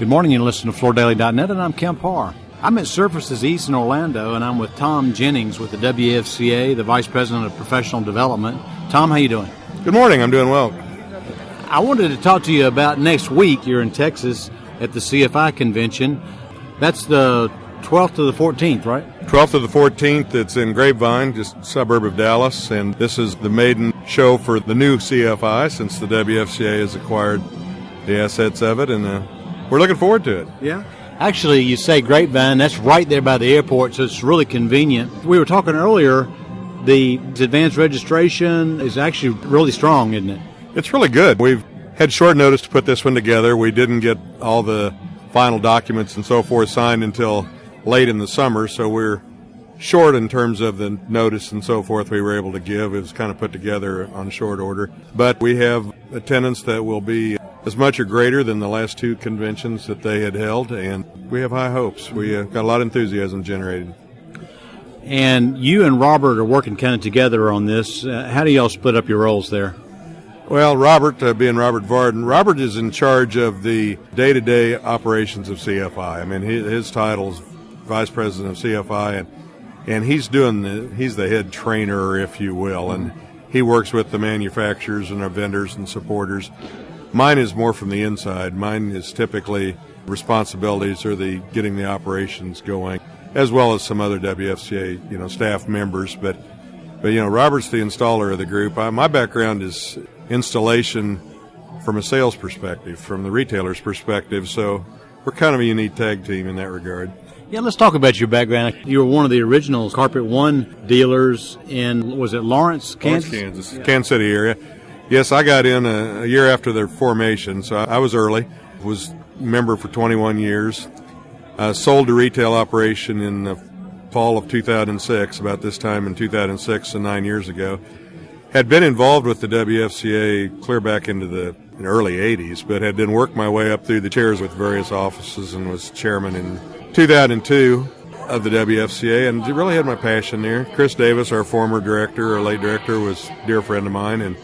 Good morning, you listen to FloorDaily.net, and I'm Kemp Harr. I'm at Surfaces East in Orlando, and I'm with Tom Jennings with the WFCA, the Vice President of Professional Development. Tom, how you doing? Good morning. I'm doing well. I wanted to talk to you about next week. You're in Texas at the CFI convention. That's the 12th to the 14th, right? 12th to the 14th. It's in Grapevine, just a suburb of Dallas, and this is the maiden show for the new CFI since the WFCA has acquired the assets of it, and we're looking forward to it. Yeah. Actually, you say Grapevine, that's right there by the airport, so it's really convenient. We were talking earlier, the advanced registration is actually really strong, isn't it? It's really good. We've had short notice to put this one together. We didn't get all the final documents and so forth signed until late in the summer, so we're short in terms of the notice and so forth we were able to give. It was kind of put together on short order. But we have attendance that will be as much or greater than the last two conventions that they had held, and we have high hopes. We got a lot of enthusiasm generated. And you and Robert are working kind of together on this. How do y'all split up your roles there? Well, Robert, being Robert Varden, Robert is in charge of the day-to-day operations of CFI. I mean, his title is Vice President of CFI, and he's the head trainer, if you will, and he works with the manufacturers and our vendors and supporters. Mine is more from the inside. Mine is typically responsibilities or the getting the operations going, as well as some other WFCA, staff members. But Robert's the installer of the group. My background is installation from a sales perspective, from the retailer's perspective. So we're kind of a unique tag team in that regard. Yeah, let's talk about your background. You were one of the original Carpet One dealers in, was it Lawrence, Kansas? Kansas, Kansas City area. Yes, I got in a year after their formation, so I was early. Was a member for 21 years. Sold a retail operation in the fall of 2006, about this time in 2006, so 9 years ago. Had been involved with the WFCA clear back into the early 80s, but had then worked my way up through the chairs with various offices and was chairman in 2002 of the WFCA, and really had my passion there. Chris Davis, our former director, our late director, was a dear friend of mine, and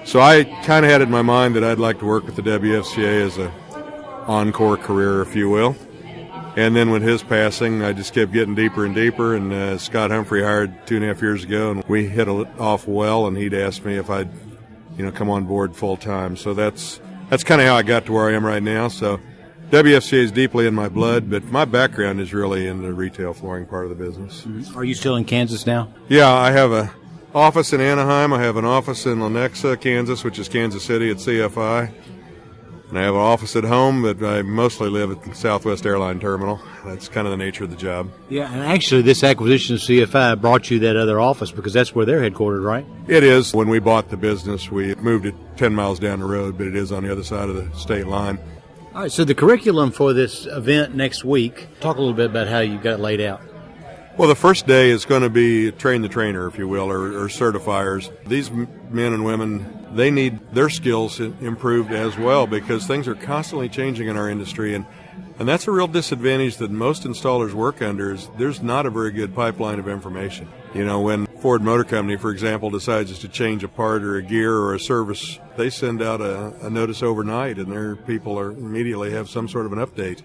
so I kind of had it in my mind that I'd like to work with the WFCA as a encore career, if you will. And then with his passing, I just kept getting deeper and deeper, and Scott Humphrey hired 2.5 years ago, and we hit it off well, and he'd asked me if I'd come on board full time. So that's kind of how I got to where I am right now. So WFCA is deeply in my blood, but my background is really in the retail flooring part of the business. Mm-hmm. Are you still in Kansas now? Yeah, I have a office in Anaheim. I have an office in Lenexa, Kansas, which is Kansas City at CFI. And I have an office at home, but I mostly live at the Southwest Airline Terminal. That's kind of the nature of the job. Yeah, and actually this acquisition of CFI brought you that other office because that's where they're headquartered, right? It is. When we bought the business, we moved it 10 miles down the road, but it is on the other side of the state line. All right, so the curriculum for this event next week, talk a little bit about how you got it laid out. Well, the first day is going to be train the trainer, if you will, or certifiers. These men and women, they need their skills improved as well because things are constantly changing in our industry, and that's a real disadvantage that most installers work under is there's not a very good pipeline of information. When Ford Motor Company, for example, decides to change a part or a gear or a service, they send out a notice overnight, and their people immediately have some sort of an update.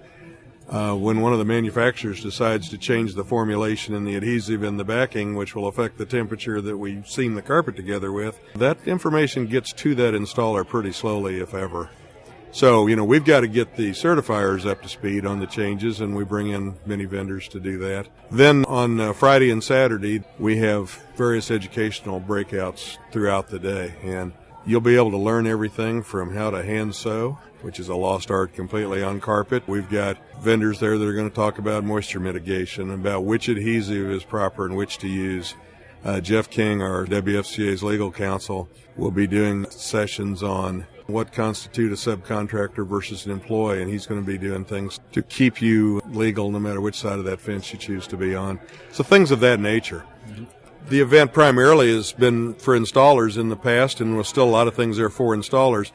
When one of the manufacturers decides to change the formulation and the adhesive and the backing, which will affect the temperature that we seam the carpet together with, that information gets to that installer pretty slowly, if ever. So, we've got to get the certifiers up to speed on the changes, and we bring in many vendors to do that. Then on Friday and Saturday, we have various educational breakouts throughout the day, and you'll be able to learn everything from how to hand sew, which is a lost art completely on carpet. We've got vendors there that are going to talk about moisture mitigation, about which adhesive is proper and which to use. Jeff King, our WFCA's legal counsel, will be doing sessions on what constitutes a subcontractor versus an employee, and he's going to be doing things to keep you legal no matter which side of that fence you choose to be on. So things of that nature. Mm-hmm. The event primarily has been for installers in the past, and there's still a lot of things there for installers.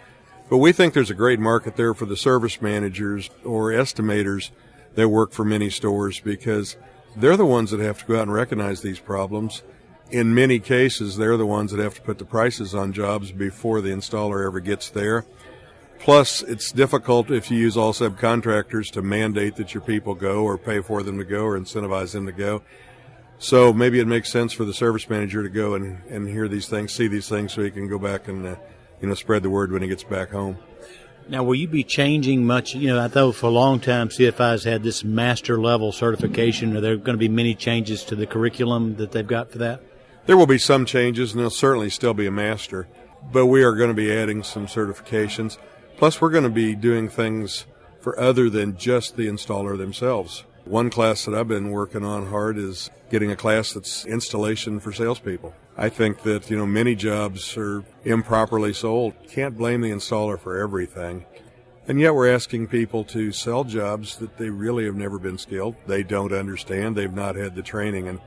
But we think there's a great market there for the service managers or estimators that work for many stores because they're the ones that have to go out and recognize these problems. In many cases, they're the ones that have to put the prices on jobs before the installer ever gets there. Plus, it's difficult if you use all subcontractors to mandate that your people go or pay for them to go or incentivize them to go. So maybe it makes sense for the service manager to go and hear these things, see these things, so he can go back and spread the word when he gets back home. Now, will you be changing much? I know for a long time CFI's had this master level certification. Are there going to be many changes to the curriculum that they've got for that? There will be some changes, and there'll certainly still be a master, but we are going to be adding some certifications. Plus, we're going to be doing things for other than just the installer themselves. One class that I've been working on hard is getting a class that's installation for salespeople. I think that, many jobs are improperly sold. Can't blame the installer for everything. And yet we're asking people to sell jobs that they really have never been skilled. They don't understand. They've not had the training. And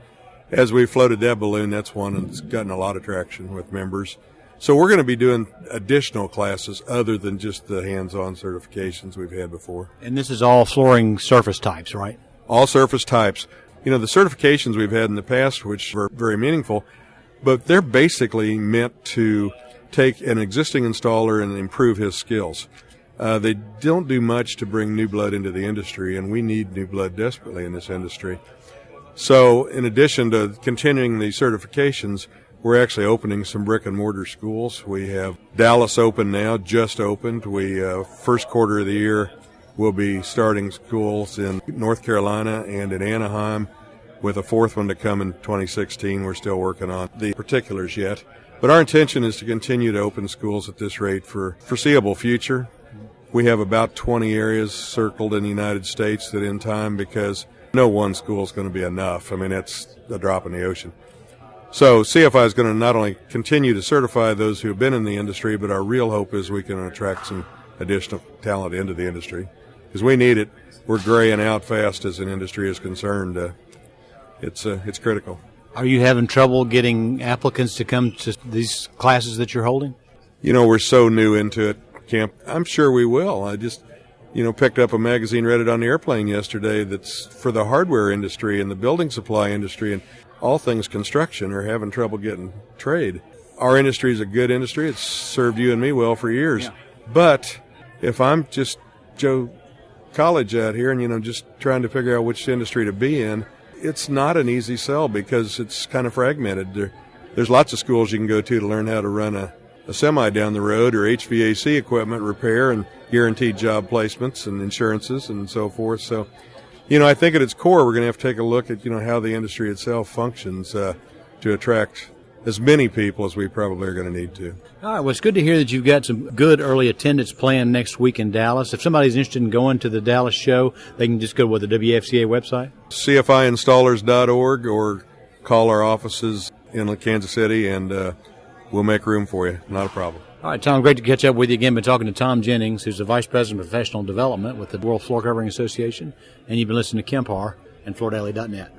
as we floated that balloon, that's one that's gotten a lot of traction with members. So we're going to be doing additional classes other than just the hands-on certifications we've had before. And this is all flooring surface types, right? All surface types. The certifications we've had in the past, which were very meaningful, but they're basically meant to take an existing installer and improve his skills. They don't do much to bring new blood into the industry, and we need new blood desperately in this industry. So in addition to continuing the certifications, we're actually opening some brick and mortar schools. We have Dallas open now, just opened. We first quarter of the year we'll be starting schools in North Carolina and in Anaheim, with a fourth one to come in 2016. We're still working on the particulars yet. But our intention is to continue to open schools at this rate for foreseeable future. We have about 20 areas circled in the United States that in time, because no one school is going to be enough. I mean, that's a drop in the ocean. So CFI is going to not only continue to certify those who have been in the industry, but our real hope is we can attract some additional talent into the industry, because we need it. We're graying out fast as an industry is concerned. It's critical. Are you having trouble getting applicants to come to these classes that you're holding? We're so new into it, Kemp. I'm sure we will. I just, picked up a magazine, read it on the airplane yesterday, that's for the hardware industry and the building supply industry, and all things construction are having trouble getting trade. Our industry is a good industry. It's served you and me well for years. Yeah. But if I'm just Joe College out here and, just trying to figure out which industry to be in, it's not an easy sell because it's kind of fragmented. There's lots of schools you can go to learn how to run a semi down the road, or HVAC equipment repair, and guaranteed job placements and insurances and so forth. So, I think at its core, we're going to have to take a look at, how the industry itself functions to attract as many people as we probably are going to need to. All right. Well, it's good to hear that you've got some good early attendance planned next week in Dallas. If somebody's interested in going to the Dallas show, they can just go to the WFCA website? CFIinstallers.org, or call our offices in Kansas City, and we'll make room for you. Not a problem. All right, Tom, great to catch up with you again. Been talking to Tom Jennings, who's the Vice President of Professional Development with the World Floor Covering Association, and you've been listening to Kemp Harr and FloorDaily.net.